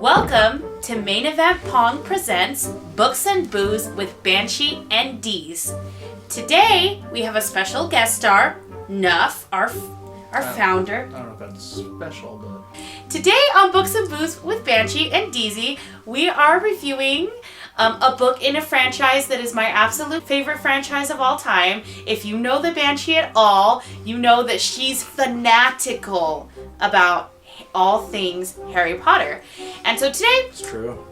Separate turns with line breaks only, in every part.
Welcome to Main Event Pong presents Books and Booze with Banshee and Dees. Today we have a special guest star, Nuff, our founder.
I don't know if that's special, but...
Today on Books and Booze with Banshee and Deezy, we are reviewing a book in a franchise that is my absolute favorite franchise of all time. If you know the Banshee at all, you know that she's fanatical about all things Harry Potter. And so today...
It's true.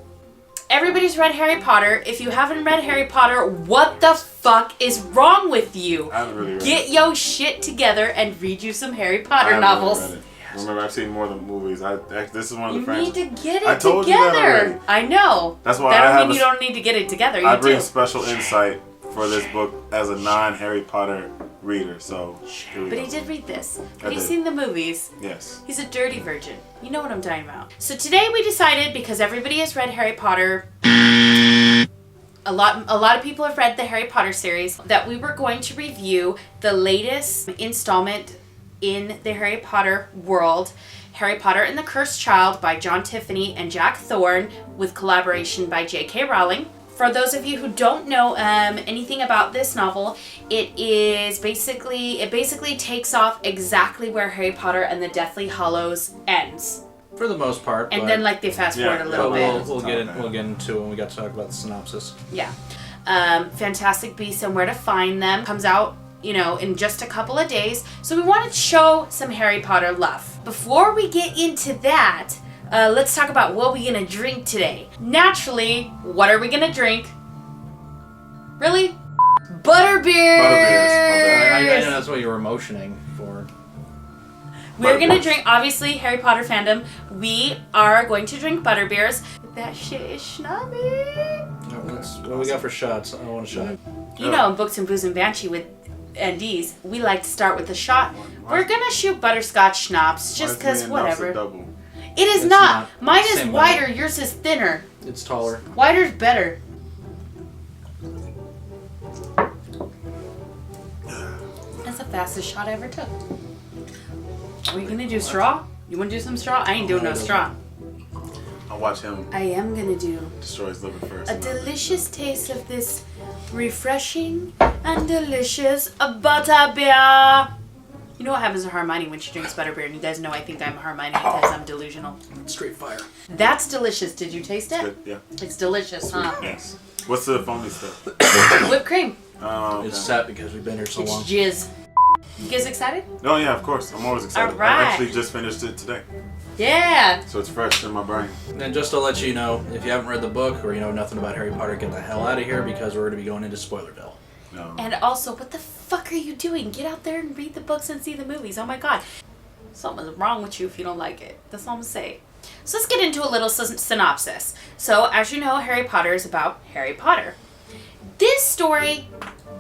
Everybody's read Harry Potter. If you haven't read Harry Potter, what the fuck is wrong with you?
I haven't really read
Get
it.
your shit together and read you some Harry Potter
I haven't
novels.
Really read it. Remember, I've seen more than movies. This is one of the
You
franchises.
need to get it
I told you that
together.
already.
I know.
That's why
that
I
don't
have
mean you don't need to get it together. You
I bring
do.
special insight for this book as a non-Harry Potter reader. So, here we
But
go.
he did read this.
I
Have you
did.
seen the movies?
Yes.
He's a dirty virgin. You know what I'm talking about. So today we decided, because everybody has read Harry Potter, a lot of people have read the Harry Potter series, that we were going to review the latest installment in the Harry Potter world, Harry Potter and the Cursed Child by Tiffany and Jack Thorne, with collaboration by J.K. Rowling. For those of you who don't know anything about this novel, it basically takes off exactly where Harry Potter and the Deathly Hallows ends.
For the most part.
And
but
then they fast forward a little bit.
We'll get into it when we got to talk about the synopsis.
Yeah. Fantastic Beasts and Where to Find Them comes out, in just a couple of days. So we wanted to show some Harry Potter love. Before we get into that, let's talk about what we're going to drink today. Naturally, what are we going to drink? Really? Butterbeer!
Butterbeers,
I know that's what you were motioning for.
We're going to drink, obviously, Harry Potter fandom. We are going to drink butterbeers. That shit is schnabby.
What do we got for shots? I want a shot.
You know, in Books and Booze and Banshee with NDs, we like to start with the shot. We're going to shoot butterscotch schnapps just because whatever. It is
It's
not.
not.
Mine is
Same
wider. Yours is thinner.
It's taller.
Wider's better. That's the fastest shot I ever took. Are we gonna do straw? You wanna do some straw? I ain't doing no straw.
I'll watch him
I am gonna do
destroy his liver first.
a delicious taste of this refreshing and delicious butterbeer. You know what happens to Hermione when she drinks butterbeer? And you guys know I think I'm Hermione because I'm delusional.
Straight fire.
That's delicious. Did you taste it?
Good, yeah.
It's delicious, huh?
Yes. What's the foamy stuff?
Whipped cream.
Oh, okay.
It's set because we've been here so
It's
long.
jizz. You guys excited?
Oh, yeah, of course. I'm always excited.
All right.
I actually just finished it today.
Yeah.
So it's fresh in my brain.
And just to let you know, if you haven't read the book or you know nothing about Harry Potter, get the hell out of here because we're going to be going into Spoilerville.
No.
And also, what the fuck are you doing? Get out there and read the books and see the movies. Oh my god. Something's wrong with you if you don't like it. That's all I'm gonna say. So let's get into a little synopsis. So, as you know, Harry Potter is about Harry Potter. This story,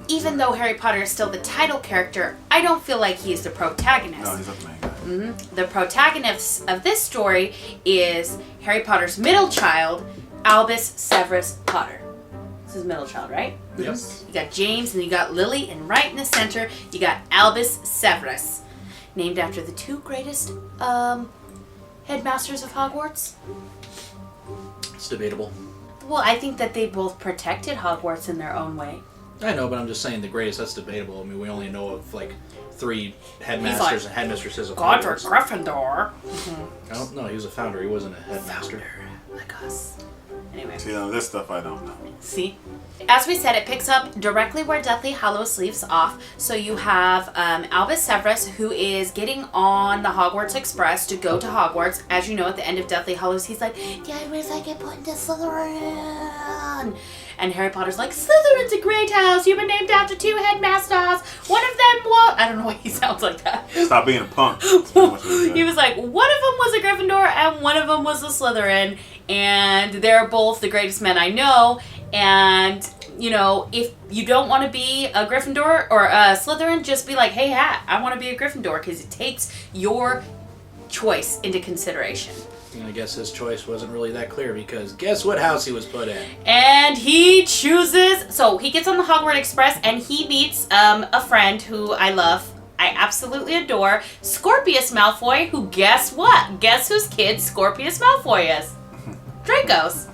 even though Harry Potter is still the title character, I don't feel like he is the protagonist.
No, he's not the main guy.
The protagonist of this story is Harry Potter's middle child, Albus Severus Potter. This is middle child, right?
Yes.
You got James and you got Lily, and right in the center you got Albus Severus, named after the two greatest headmasters of Hogwarts.
It's debatable.
Well, I think that they both protected Hogwarts in their own way.
I know, but I'm just saying the greatest, that's debatable. I mean, we only know of, 3 headmasters and headmistresses of
Godric
Hogwarts.
Gryffindor.
I don't know, he was a founder, he wasn't a headmaster.
Like us. Anyway.
See, this stuff I don't know.
See? As we said, it picks up directly where Deathly Hallows leaves off. So you have Albus Severus, who is getting on the Hogwarts Express to go to Hogwarts. As you know, at the end of Deathly Hallows, he's like, yeah, I wish I could put into Slytherin. And Harry Potter's like, Slytherin's a great house. You've been named after 2 headmasters. One of them was... I don't know why he sounds like that.
Stop being a punk. That's pretty much what he said.
He was like, one of them was a Gryffindor and one of them was a Slytherin. And they're both the greatest men I know. And, if you don't want to be a Gryffindor or a Slytherin, just be like, hey, I want to be a Gryffindor, because it takes your choice into consideration.
And I guess his choice wasn't really that clear because guess what house he was put in?
And he chooses... So he gets on the Hogwarts Express and he meets a friend who I love. I absolutely adore. Scorpius Malfoy, who guess what? Guess whose kid Scorpius Malfoy is? Dracos.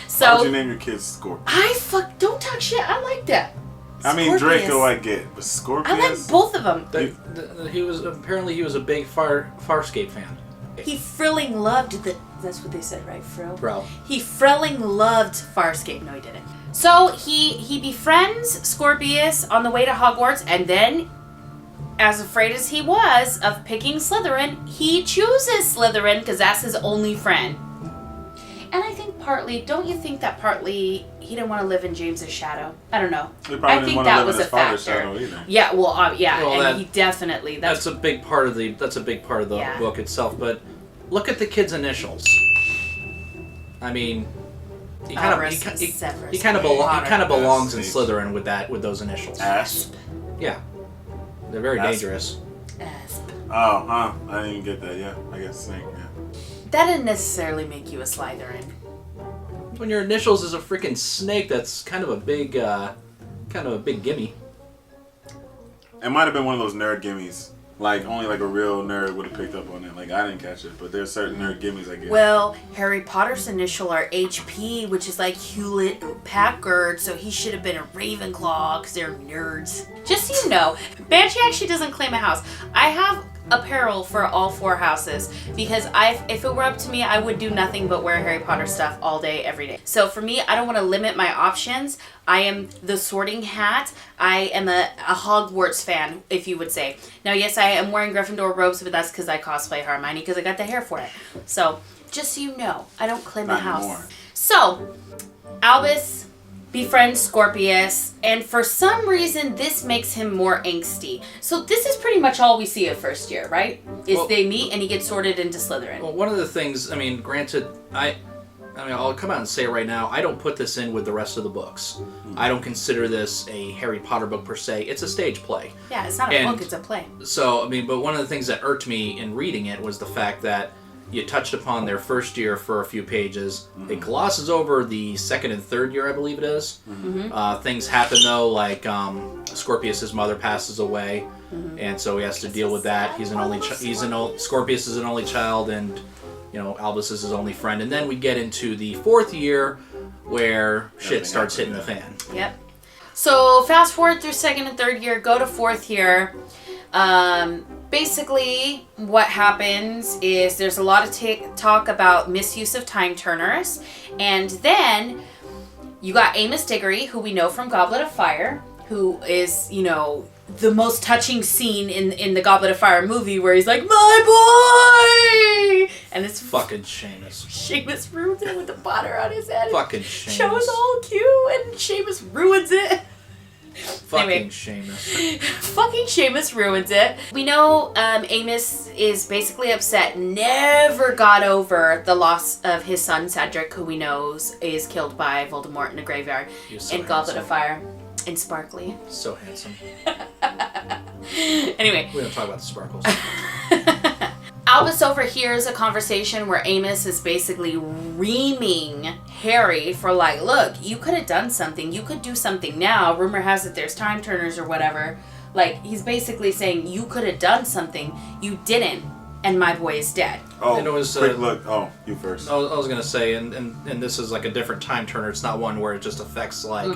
So
why would you name your kids Scorpius?
Don't talk shit. I like that.
I mean,
Scorpius.
Draco I get, but Scorpius?
I like both of them.
He was a big Farscape fan.
He frilling loved that's what they said, right?
Bro.
He frilling loved Farscape. No, he didn't. So he befriends Scorpius on the way to Hogwarts, and then, as afraid as he was of picking Slytherin, he chooses Slytherin because that's his only friend. And I think don't you think that partly he didn't want to live in James's shadow? I don't know.
I think that was a factor.
Yeah, yeah,
well,
and he definitely
that's a big part of the book itself. But look at the kid's initials. I mean, he kind of belongs in Slytherin with those initials.
Asp.
Yeah, they're very dangerous.
Asp.
Oh, I didn't even get that. Yeah, I guess Snake. Yeah.
That didn't necessarily make you a Slytherin.
When your initials is a freaking snake, that's kind of a big gimme.
It might have been one of those nerd gimmies. Like, only like a real nerd would have picked up on it. Like, I didn't catch it, but there's certain nerd gimmies I get.
Well, Harry Potter's initial are HP, which is like Hewlett-Packard, so he should have been a Ravenclaw, because they're nerds. Just so you know, Banshee actually doesn't claim a house. I have apparel for all 4 houses, because if it were up to me, I would do nothing but wear Harry Potter stuff all day, every day. So for me, I don't want to limit my options. I am the Sorting Hat. I am a Hogwarts fan, if you would say. Now, yes, I am wearing Gryffindor robes, but that's because I cosplay Hermione, because I got the hair for it. So, just so you know, I don't claim a house.
Anymore. So,
Albus befriends Scorpius, and for some reason, this makes him more angsty. So this is pretty much all we see of first year, right? They meet and he gets sorted into Slytherin.
Well, one of the things, I mean, granted, I'll come out and say it right now, I don't put this in with the rest of the books. I don't consider this a Harry Potter book per se. It's a stage play.
Yeah, it's not a book, it's a play.
So, I mean, but one of the things that irked me in reading it was the fact that you touched upon their first year for a few pages. Mm-hmm. It glosses over the second and third year, I believe it is. Mm-hmm. Things happen, though, like Scorpius' mother passes away, and so he has to deal with that. He's an only Scorpius is an only child, and Albus is his only friend. And then we get into the fourth year where shit starts hitting the fan.
Yep. So fast forward through second and third year, go to fourth year. Basically, what happens is there's a lot of talk about misuse of time turners, and then you got Amos Diggory, who we know from Goblet of Fire, who is, the most touching scene in the Goblet of Fire movie where he's like, my boy! And it's
fucking Seamus.
Seamus ruins it with the butter on his head.
Fucking Seamus.
Show's all cute, and Seamus ruins it.
Fucking Seamus.
Fucking Seamus ruins it. We know Amos is basically upset, never got over the loss of his son Cedric, who we know is killed by Voldemort in a graveyard in Goblet of Fire. And sparkly.
So handsome.
Anyway.
We don't talk about the sparkles.
Albus overhears a conversation where Amos is basically reaming Harry for like, look, you could have done something. You could do something now. Rumor has it there's time turners or whatever. Like, he's basically saying, you could have done something. You didn't. And my boy is dead.
Oh,
and it was,
quick look. Oh, you first.
I was going to say, and this is like a different time turner. It's not one where it just affects like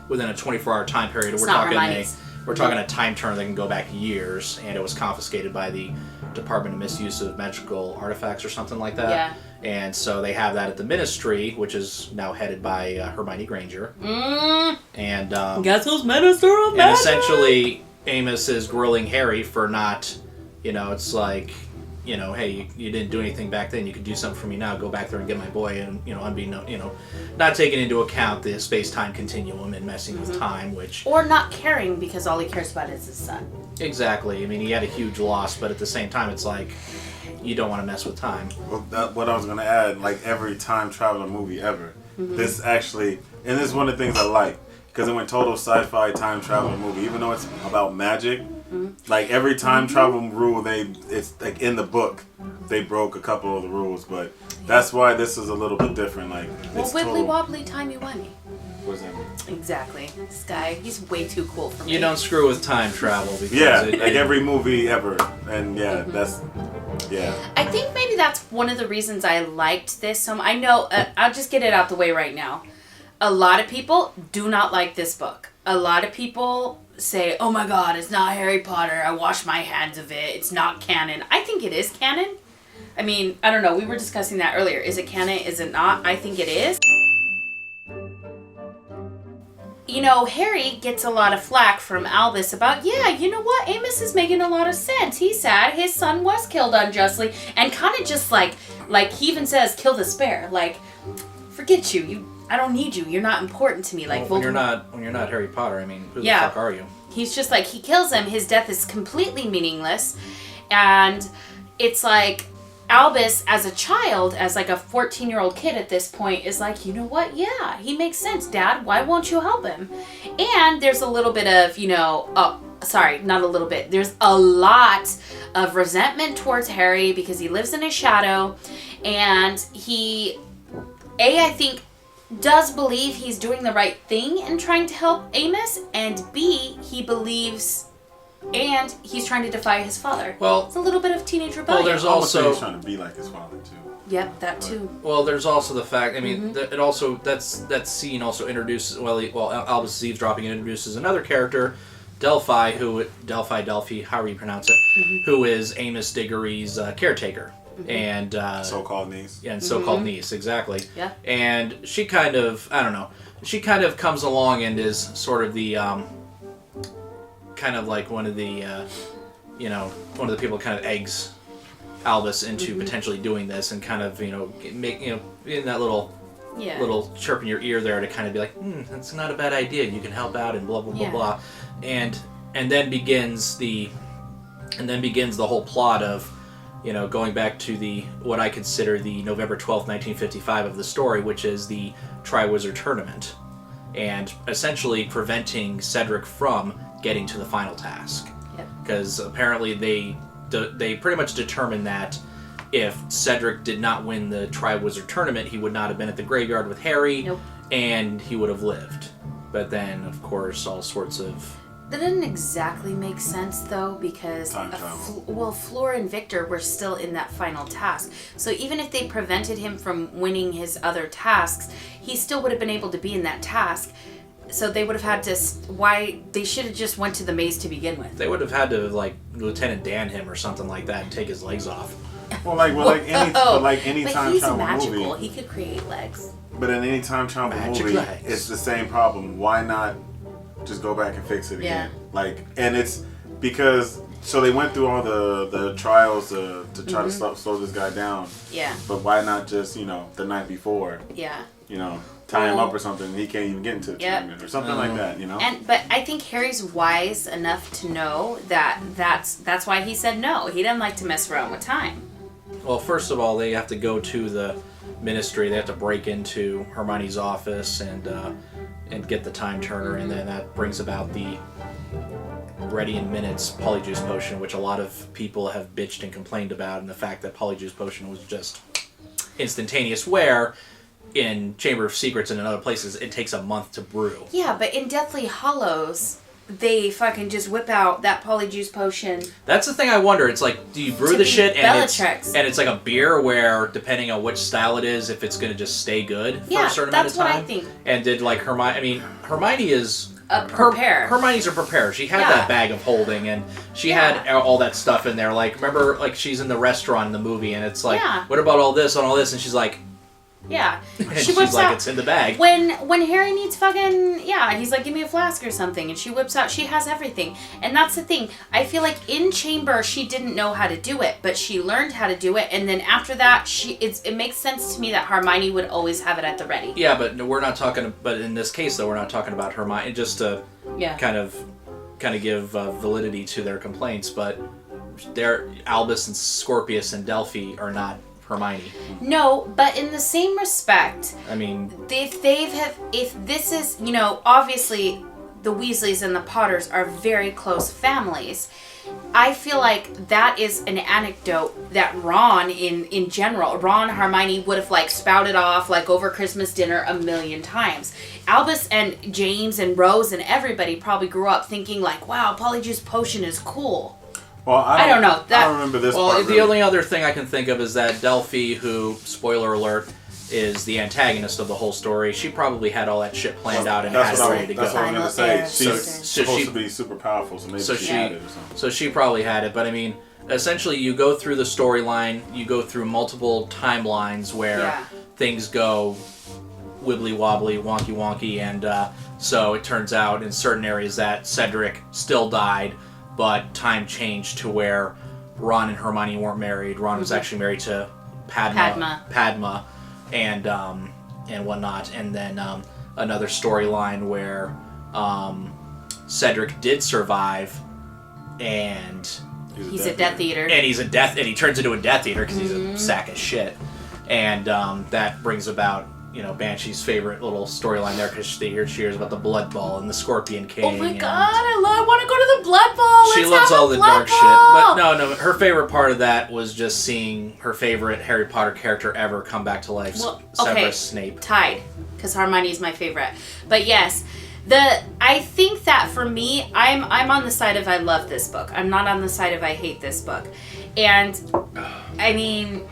within a 24-hour time period. We're talking a time turner that can go back years, and it was confiscated by the Department of Misuse of Magical Artifacts or something like that.
Yeah.
And so they have that at the Ministry, which is now headed by Hermione Grainger. And
guess who's Minister of Magic?
And essentially, Amos is grilling Harry for not, it's like, hey, you didn't do anything back then. You could do something for me now. Go back there and get my boy. And not taking into account the space-time continuum and messing with time, or
not caring because all he cares about is his son.
Exactly. I mean, he had a huge loss, but at the same time, it's like you don't want to mess with time.
Well, what I was gonna add, like every time traveler movie ever, this actually, and this is one of the things I like because it went total sci-fi time traveler movie, even though it's about magic. Like every time travel rule, it's like in the book, they broke a couple of the rules, but that's why this is a little bit different. Like,
well, wibbly wobbly, timey-wimey.
What does that mean?
Exactly. This guy, he's way too cool for me.
You don't screw with time travel because
like every movie ever, and that's Yeah.
I think maybe that's one of the reasons I liked this. So I know, I'll just get it out the way right now. A lot of people do not like this book. A lot of people say, oh my god, it's not Harry Potter. I wash my hands of it. It's not canon. I think it is canon. I mean, I don't know. We were discussing that earlier. Is it canon? Is it not? I think it is. You know, Harry gets a lot of flack from Albus about, yeah, you know what? Amos is making a lot of sense. He's sad. His son was killed unjustly. And kind of just like he even says, kill the spare. Like, forget you. I don't need you. You're not important to me. Like,
well, when you're not Harry Potter, I mean, who the fuck are you?
He's just like, he kills him. His death is completely meaningless. And it's like, Albus, as a child, as like a 14-year-old kid at this point, is like, you know what? Yeah, he makes sense, Dad. Why won't you help him? And there's a little bit of, not a little bit. There's a lot of resentment towards Harry because he lives in his shadow. And he, I think, does believe he's doing the right thing in trying to help Amos. And B, he believes... And he's trying to defy his father. Well, it's a little bit of teenage rebellion.
Well, there's also
he's trying to be like his father too.
Yep, that too.
Well, there's also the fact. I mean, it also that scene also introduces. Albus is eavesdropping and introduces another character, Delphi, however you pronounce it, who is Amos Diggory's caretaker. And
so-called niece.
Yeah, and so-called niece, exactly.
Yeah.
And she kind of, I don't know, she kind of comes along and is sort of the. Kind of like one of the people kind of eggs Albus into potentially doing this and kind of, make, in that little chirp in your ear there to kind of be like, that's not a bad idea. You can help out and blah, blah, blah, blah. And then begins the whole plot of, going back to what I consider the November 12th, 1955 of the story, which is the Triwizard Tournament. And essentially preventing Cedric from getting to the final task. Because apparently they pretty much determined that if Cedric did not win the Triwizard Tournament, he would not have been at the graveyard with Harry, and he would have lived. But then, of course, all sorts of...
That didn't exactly make sense, though, because Fleur and Victor were still in that final task. So even if they prevented him from winning his other tasks, he still would have been able to be in that task. So they would have had to... They should have just went to the maze to begin with.
They would have had to, Lieutenant Dan him or something like that and take his legs off.
Any time travel
he's magical.
movie...
He could create legs.
But in any time travel movie, it's the same problem. Why not just go back and fix it again? And it's because... So they went through all the trials to try to slow this guy down.
Yeah.
But why not just, the night before?
Yeah.
Tie him up or something, he can't even get into the tournament or something like that,
But I think Harry's wise enough to know that that's why he said no. He didn't like to mess around with time.
Well, first of all, they have to go to the ministry. They have to break into Hermione's office and get the time turner, and then that brings about the Ready in Minutes Polyjuice Potion, which a lot of people have bitched and complained about, and the fact that Polyjuice Potion was just instantaneous, where in Chamber of Secrets and in other places, it takes a month to brew. Yeah,
but in Deathly Hallows, they fucking just whip out that Polyjuice Potion.
That's the thing I wonder. It's like, do you brew the shit and it's like a beer where, depending on which style it is, if it's going to just stay good for a certain amount of time? Yeah, that's what I think. And did Hermione is... Hermione's a preparer. She had that bag of holding, and she had all that stuff in there. Remember, she's in the restaurant in the movie, and it's like, what about all this and all this? And she's like...
Yeah.
And she's like, it's in the bag.
When Harry needs fucking... Yeah, he's like, give me a flask or something. And she whips out... She has everything. And that's the thing. I feel like in Chamber, she didn't know how to do it. But she learned how to do it. And then after that, it makes sense to me that Hermione would always have it at the ready.
Yeah, but we're not talking... But in this case, though, we're not talking about Hermione. Just to kind of give validity to their complaints. But Albus and Scorpius and Delphi are not... Hermione.
No, but in the same respect,
I mean,
if this is, obviously the Weasleys and the Potters are very close families. I feel like that is an anecdote that Ron, in general, Hermione would have spouted off over Christmas dinner a million times. Albus and James and Rose and everybody probably grew up thinking wow, Polyjuice Potion is cool.
Well,
I don't know.
I don't remember this
Well,
part,
the
really.
only other thing I can think of is that Delphi, who, spoiler alert, is the antagonist of the whole story. She probably had all that shit planned out and had it ready to go.
That's what I was going to say.
So-
She's
so
supposed to be super powerful, so maybe she had it or something.
So she probably had it, but I mean, essentially you go through the storyline, you go through multiple timelines where things go wibbly wobbly, wonky wonky, and so it turns out in certain areas that Cedric still died, but time changed to where Ron and Hermione weren't married. Ron was actually married to Padma, and whatnot. And then another storyline where Cedric did survive, and
he's a Death Eater.
And he turns into a Death Eater because he's a sack of shit. And that brings about, Banshee's favorite little storyline there, because she hears about the Blood Ball and the Scorpion King.
Oh my god, I want to go to the Blood Ball.
She loves all the dark shit. But no, her favorite part of that was just seeing her favorite Harry Potter character ever come back to life, Severus Snape.
Tied, because Hermione is my favorite. But yes, I think that for me, I'm on the side of I love this book. I'm not on the side of I hate this book. And I mean,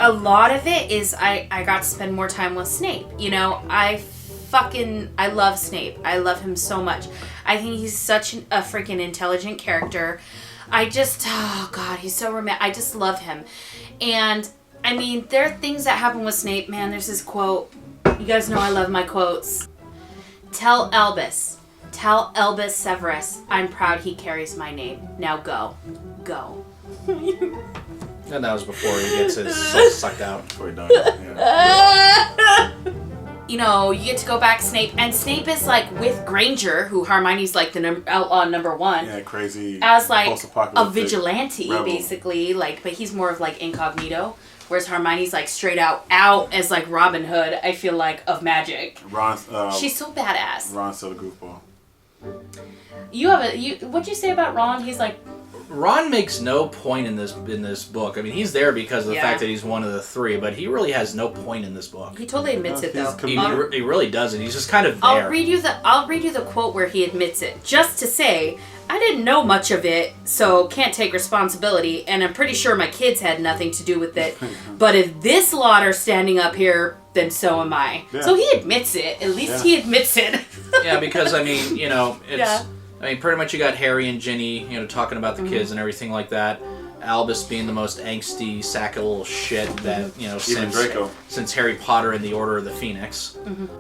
a lot of it is I got to spend more time with Snape. I love Snape. I love him so much. I think he's such a freaking intelligent character. Oh God, he's so romantic. I just love him. And I mean, there are things that happen with Snape. Man, there's this quote. You guys know I love my quotes. Tell Albus Severus, I'm proud he carries my name. Now go.
And that was before he gets his soul sucked out.
Before he died. Yeah.
You get to go back Snape, and Snape is like with Grainger, who Hermione's like the outlaw number one.
Yeah, crazy.
As like a
post-apocalyptic
vigilante,
rebel.
basically. But he's more of like incognito, whereas Hermione's like straight out as like Robin Hood. I feel like of magic. She's so badass.
Ron's still a goofball.
What'd you say about Ron? He's like.
Ron makes no point in this book. I mean, he's there because of the fact that he's one of the three, but he really has no point in this book.
He totally admits it, though.
He really doesn't. He's just kind of there.
I'll read you the quote where he admits it, just to say, I didn't know much of it, so can't take responsibility, and I'm pretty sure my kids had nothing to do with it. But if this lot are standing up here, then so am I. Yeah. So he admits it. At least he admits it.
Yeah, because I mean, it's. Yeah. I mean, pretty much you got Harry and Ginny, talking about the kids and everything like that. Albus being the most angsty sack of little shit that, since Harry Potter and the Order of the Phoenix.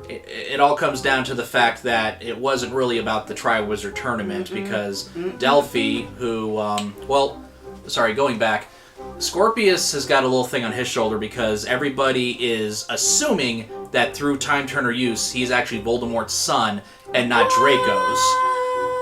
It all comes down to the fact that it wasn't really about the Triwizard Tournament because Delphi, who, going back, Scorpius has got a little thing on his shoulder because everybody is assuming that through Time Turner use, he's actually Voldemort's son and not Draco's.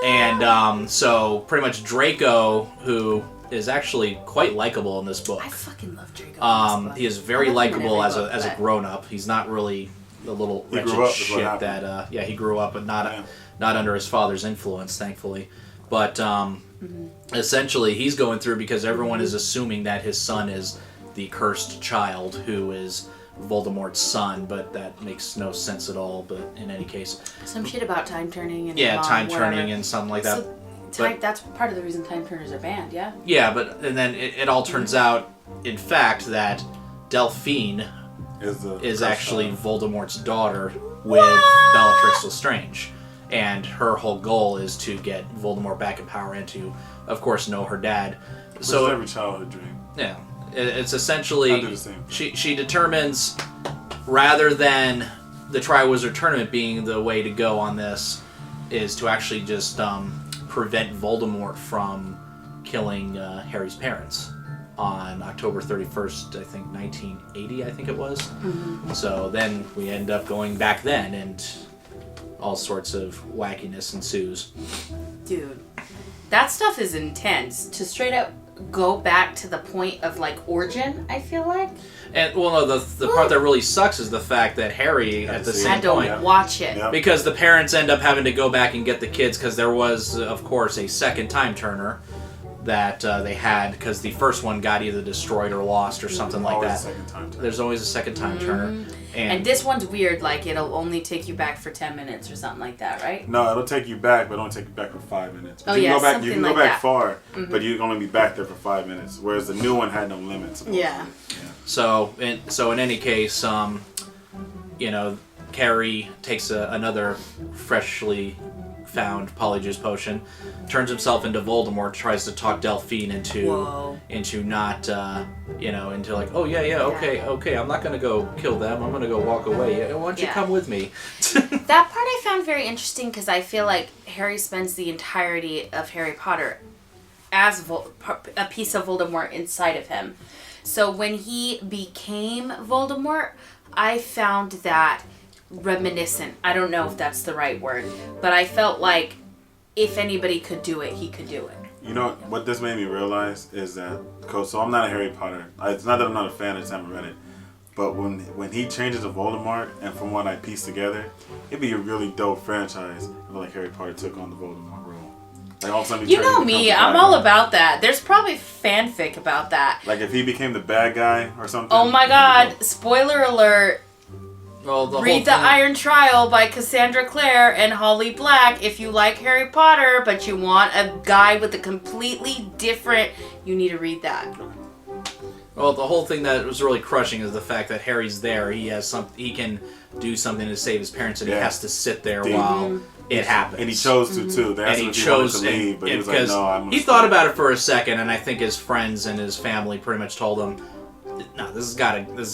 And so pretty much Draco, who is actually quite likable in this book.
I fucking love Draco.
He is very likable as a grown-up. He's not really the little wretched shit that he grew up, but not under his father's influence, thankfully. But essentially he's going through because everyone is assuming that his son is the cursed child who is Voldemort's son, but that makes no sense at all. But in any case,
some shit about time turning and
time turning and something like that.
So that's part of the reason time turners are banned.
Yeah, and then it all turns out, in fact, that Delphine is actually Voldemort's daughter with Bellatrix Lestrange, and her whole goal is to get Voldemort back in power and to, of course, know her dad.
So every childhood dream.
Yeah. It's essentially, she determines, rather than the Triwizard Tournament being the way to go on this, is to actually just prevent Voldemort from killing Harry's parents on October 31st, I think, 1980, I think it was. So then we end up going back then, and all sorts of wackiness ensues.
Dude, that stuff is intense. To straight up go back to the point of like origin, I feel like. And
the part that really sucks is the fact that Harry at the same point
had to watch it
because the parents end up having to go back and get the kids because there was, of course, a second time turner that they had, because the first one got either destroyed or lost or something like that. There's always a second time turner.
And this one's weird, like it'll only take you back for 10 minutes or something like that, right?
No, it'll take you back, but it'll take you back for 5 minutes. But
Oh,
you
yeah,
can go back,
something
you can
like
go back
that.
far, but you can only be back there for 5 minutes. Whereas the new one had no limits. Supposedly.
Yeah.
So in any case, Carrie takes another freshly found Polyjuice Potion, turns himself into Voldemort, tries to talk Delphine into not, into like, oh yeah, okay, I'm not gonna go kill them, I'm gonna go walk away. Why don't you come with me?
That part I found very interesting because I feel like Harry spends the entirety of Harry Potter as a piece of Voldemort inside of him. So when he became Voldemort, I found that reminiscent. I don't know if that's the right word, but I felt like if anybody could do it, he could do it.
You know what this made me realize is that, so I'm not a Harry Potter. It's not that I'm not a fan, I just haven't read it. But when he changes to Voldemort, and from what I pieced together, it'd be a really dope franchise if like Harry Potter took on the Voldemort role. Like all of a sudden,
You know me, I'm all about that. There's probably fanfic about that.
Like if he became the bad guy or something.
Oh my god, spoiler alert.
Well,
Read The Iron Trial by Cassandra Clare and Holly Black if you like Harry Potter, but you want a guy with a completely different... You need to read that.
Well, the whole thing that was really crushing is the fact that Harry's there. He can do something to save his parents, and he has to sit there while it happens.
And he chose to, too. They asked him if he wanted to leave, but he was like, no, I'm going to
He thought about it for a second, and I think his friends and his family pretty much told him, no, this has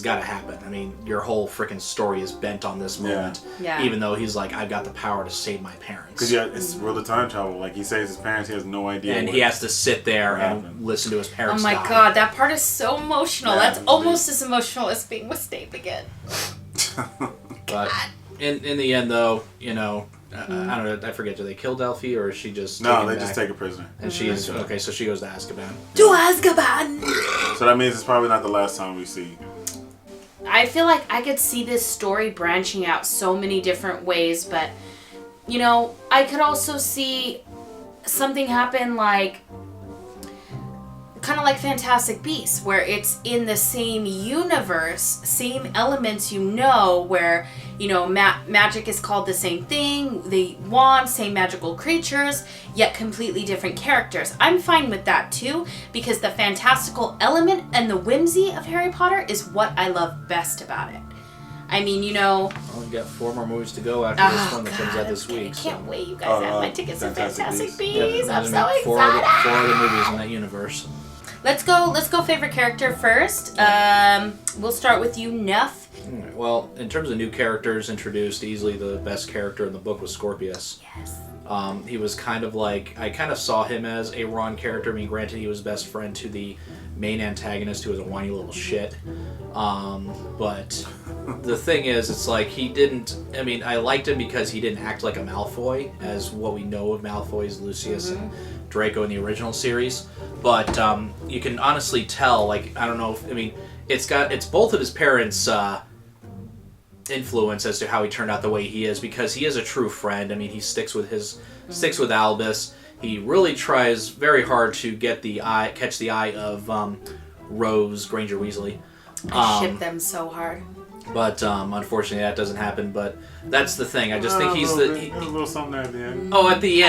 got to happen. I mean, your whole freaking story is bent on this moment.
Yeah.
Even though he's like, I've got the power to save my parents.
Because it's World of Time Travel. Like, he saves his parents, he has no idea.
And he has to sit there and listen to his parents
die. Oh my god, that part is so emotional.
Yeah,
that's almost as emotional as being with Snape again.
But in the end, though, I don't know, I forget, do they kill Delphi, or is she just...
No, they just take a prisoner.
And she's... Okay, so she goes to Azkaban.
To Azkaban!
So that means it's probably not the last time we see.
I feel like I could see this story branching out so many different ways, but, I could also see something happen like... kind of like Fantastic Beasts, where it's in the same universe, same elements, where, magic is called the same thing, they want same magical creatures, yet completely different characters. I'm fine with that too, because the fantastical element and the whimsy of Harry Potter is what I love best about it. I mean,
Well, we've got 4 more movies to go after this one that comes out this week.
I can't wait, you guys have my tickets to Fantastic Beasts.
Yep,
I'm so excited.
4 other movies in that universe.
Let's go favorite character first. We'll start with you, Nuff.
Well, in terms of new characters introduced, easily the best character in the book was Scorpius.
Yes.
He was kind of like, I kind of saw him as a Ron character. I mean, granted, he was best friend to the main antagonist, who was a whiny little shit. But the thing is, it's like I liked him because he didn't act like a Malfoy, as what we know of Malfoy's Lucius and Draco in the original series. But you can honestly tell, it's both of his parents' influence as to how he turned out the way he is, because he is a true friend. I mean, he sticks with Albus. He really tries very hard to catch the eye of Rose Grainger-Weasley.
I ship them so hard.
But unfortunately, that doesn't happen. But that's the thing. I just think he's
a little something there at the end.
Oh, at the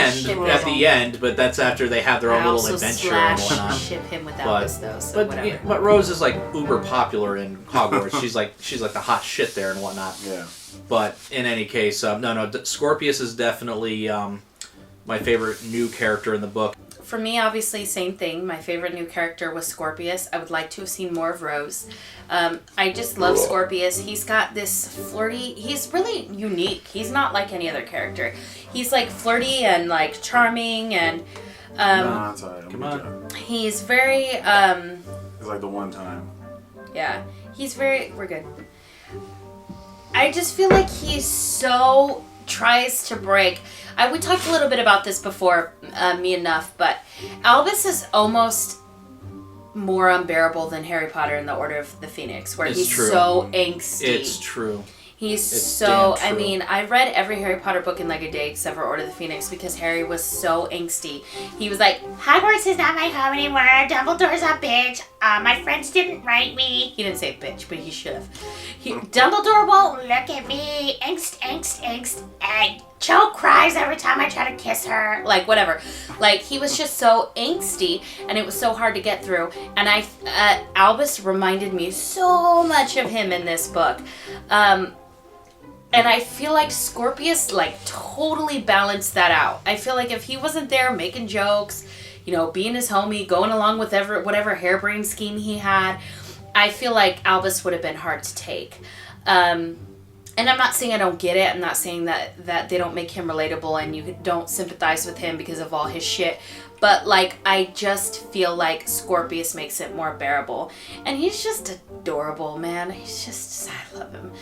end. But that's after they have their own little adventure and
also
whatnot.
ship him with Albus though. So whatever.
But Rose is like uber popular in Hogwarts. she's like the hot shit there and whatnot.
Yeah.
But in any case, Scorpius is definitely my favorite new character in the book.
For me, obviously, same thing. My favorite new character was Scorpius. I would like to have seen more of Rose. I just love Scorpius. He's got this flirty... He's really unique. He's not like any other character. He's like flirty and like charming and...
no, it's alright.
Come on.
He's very...
It's like the one time.
Yeah. He's very... We're good. I just feel like he's so... tries to break... we talked a little bit about this before, me and Nuff, but Albus is almost more unbearable than Harry Potter and the Order of the Phoenix, where he's so angsty.
It's true.
He's
It's
so,
damn
I
true.
mean, I read every Harry Potter book in like a day except for Order of the Phoenix because Harry was so angsty. He was like, Hogwarts is not my home anymore. Dumbledore's a bitch. My friends didn't write me. He didn't say bitch, but he should have. Dumbledore won't look at me. Angst, angst, angst. Cho cries every time I try to kiss her. Like, whatever. Like, he was just so angsty, and it was so hard to get through. And Albus reminded me so much of him in this book. And I feel like Scorpius, like, totally balanced that out. I feel like if he wasn't there making jokes, you know, being his homie, going along with whatever harebrained scheme he had, I feel like Albus would have been hard to take. And I'm not saying I don't get it. I'm not saying that they don't make him relatable and you don't sympathize with him because of all his shit. But, like, I just feel like Scorpius makes it more bearable. And he's just adorable, man. He's just, I love him.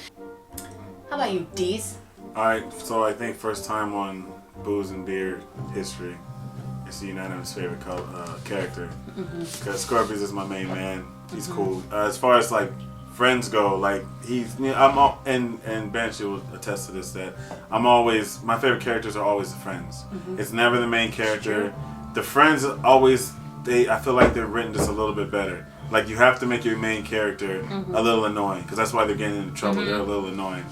How about you, Deez?
Alright, so I think first time on Booze and Beer history, it's the unanimous favorite character. Because Scorpius is my main man. He's cool. As far as, like, friends go, like, he's, you know, and Banshee will attest to this, that my favorite characters are always the friends. It's never the main character. The friends always, I feel like they're written just a little bit better. Like, you have to make your main character a little annoying, because that's why they're getting into trouble. They're a little annoying.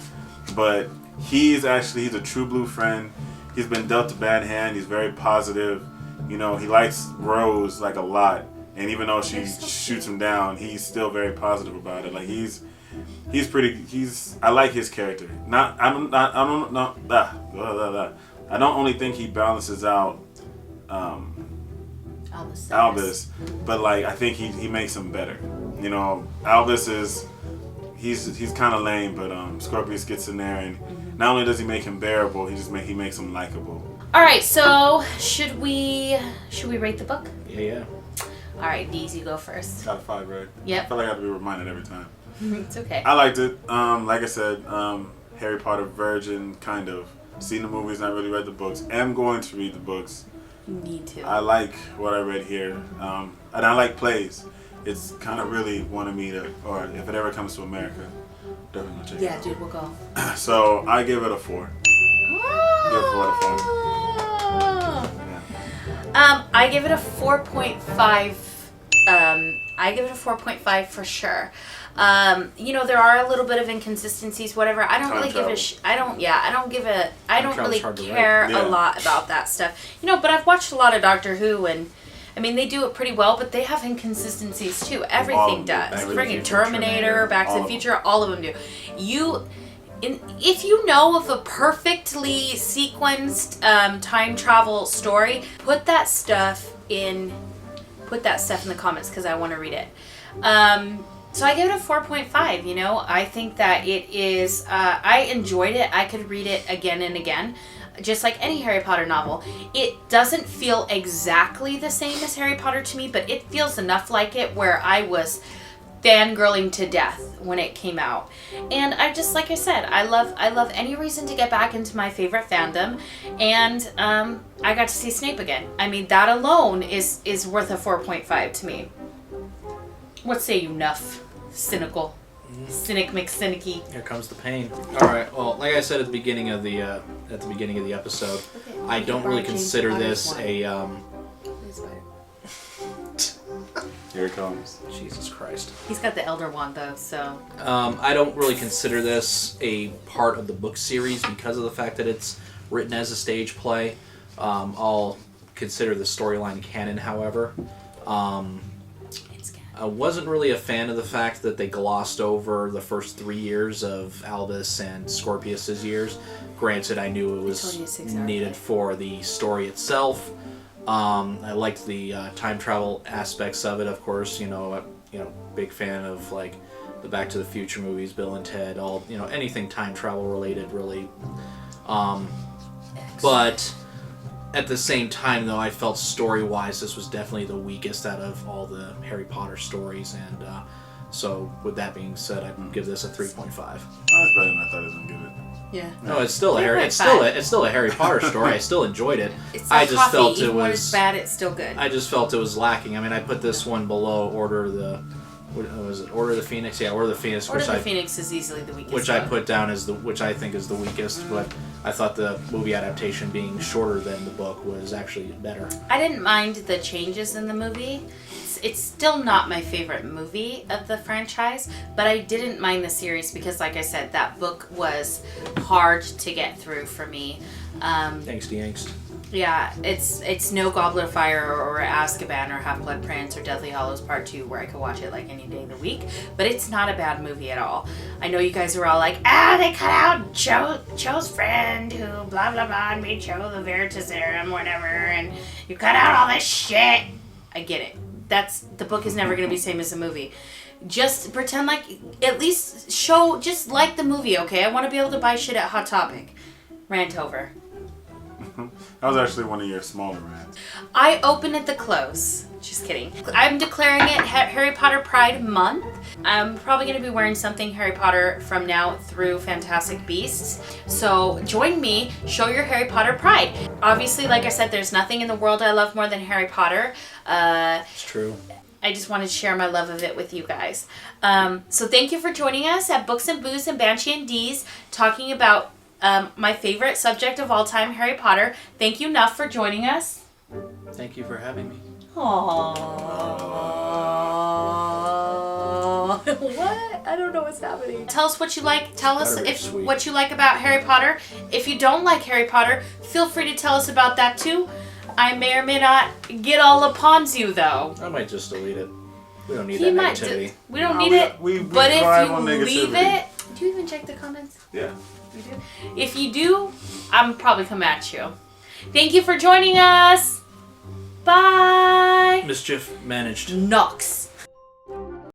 But he's a true blue friend. He's been dealt a bad hand. He's very positive. You know, he likes Rose, like, a lot. And even though she shoots him down, he's still very positive about it. Like, I like his character. I don't only think he balances out Albus, but, like, I think he makes him better. You know, Albus he's kind of lame, but Scorpius gets in there, and not only does he make him bearable, he makes him likable.
All right, so should we rate the book?
Yeah.
All right, Deez, you go first.
Out of 5, right?
Yep.
I feel like I have to be reminded every time.
It's okay.
I liked it. Like I said, Harry Potter virgin, kind of. Seen the movies, not really read the books. Am going to read the books.
You need to.
I like what I read here. And I like plays. It's kind of really wanted me to, or if it ever comes to America, definitely gonna check it out.
Dude, we'll go.
So I give it a 4. Give it 4 out of 5. Yeah.
I give it a 4.5. I give it a 4.5 for sure. You know, there are a little bit of inconsistencies, whatever. I don't really give a I don't really care a lot about that stuff. You know, but I've watched a lot of Doctor Who, and I mean, they do it pretty well, but they have inconsistencies too. Everything does. Friggin' Terminator, Back to the Future, all of them do. If you know of a perfectly sequenced time travel story, put that stuff in the comments because I want to read it. So I give it a 4.5, you know. I think that it is, I enjoyed it. I could read it again and again, just like any Harry Potter novel. It doesn't feel exactly the same as Harry Potter to me, but it feels enough like it where I was fangirling to death when it came out. And I just, like I said, I love any reason to get back into my favorite fandom, and I got to see Snape again. I mean, that alone is worth a 4.5 to me. What say you, Nuff? Cynical. Cynic McCynicky.
Here comes the pain. All right. Well, like I said at the beginning of the episode,
Okay,
I don't really consider this a.
Here it comes.
Jesus Christ.
He's got the Elder Wand though, so.
I don't really consider this a part of the book series because of the fact that it's written as a stage play. I'll consider the storyline canon, however. I wasn't really a fan of the fact that they glossed over the first 3 years of Albus and Scorpius's years. Granted, I knew it was needed for the story itself. I liked the time travel aspects of it, of course. Big fan of like the Back to the Future movies, Bill and Ted, all anything time travel related, really. But at the same time, though, I felt story-wise this was definitely the weakest out of all the Harry Potter stories, and so with that being said, I'd give this a 3.5.
That's better than I thought I was gonna give it.
Yeah.
No, it's still a Harry Potter story. I still enjoyed it.
It's like
I just felt
even
it
when
was
it's bad. It's still good.
I just felt it was lacking. I mean, I put this one below Order of the what was it? Order of the Phoenix? Yeah, Order of the Phoenix.
Order of the Phoenix is easily the weakest.
Which I put down as which I think is the weakest, but I thought the movie adaptation being shorter than the book was actually better.
I didn't mind the changes in the movie. It's still not my favorite movie of the franchise, but I didn't mind the series because, like I said, that book was hard to get through for me.
Angst angst.
Yeah, it's no Goblet of Fire or Azkaban or Half-Blood Prince or Deathly Hallows Part 2 where I could watch it like any day of the week, but it's not a bad movie at all. I know you guys are all like, they cut out Cho's friend who blah blah blah and made Cho the Veritaserum, whatever, and you cut out all this shit. I get it. The book is never going to be the same as the movie. Just pretend like, at least show, just like the movie, okay? I want to be able to buy shit at Hot Topic. Rant over.
That was actually one of your smaller rants.
I open at the close. Just kidding. I'm declaring it Harry Potter Pride Month. I'm probably going to be wearing something Harry Potter from now through Fantastic Beasts. So join me, show your Harry Potter pride. Obviously, like I said, there's nothing in the world I love more than Harry Potter.
It's true.
I just wanted to share my love of it with you guys. So thank you for joining us at Books and Booze and Banshee and D's, talking about my favorite subject of all time, Harry Potter. Thank you, Nuff, for joining us.
Thank you for having me.
Aww. What? I don't know what's happening. Tell us what you like. Tell us what you like about Harry Potter. If you don't like Harry Potter, feel free to tell us about that too. I may or may not get all upon you, though.
I might just delete it. We don't need that negativity.
We don't need it. But if you leave it... Do you even check the comments?
Yeah.
You do? If you do, I'm probably come at you. Thank you for joining us. Bye.
Mischief managed.
Nox.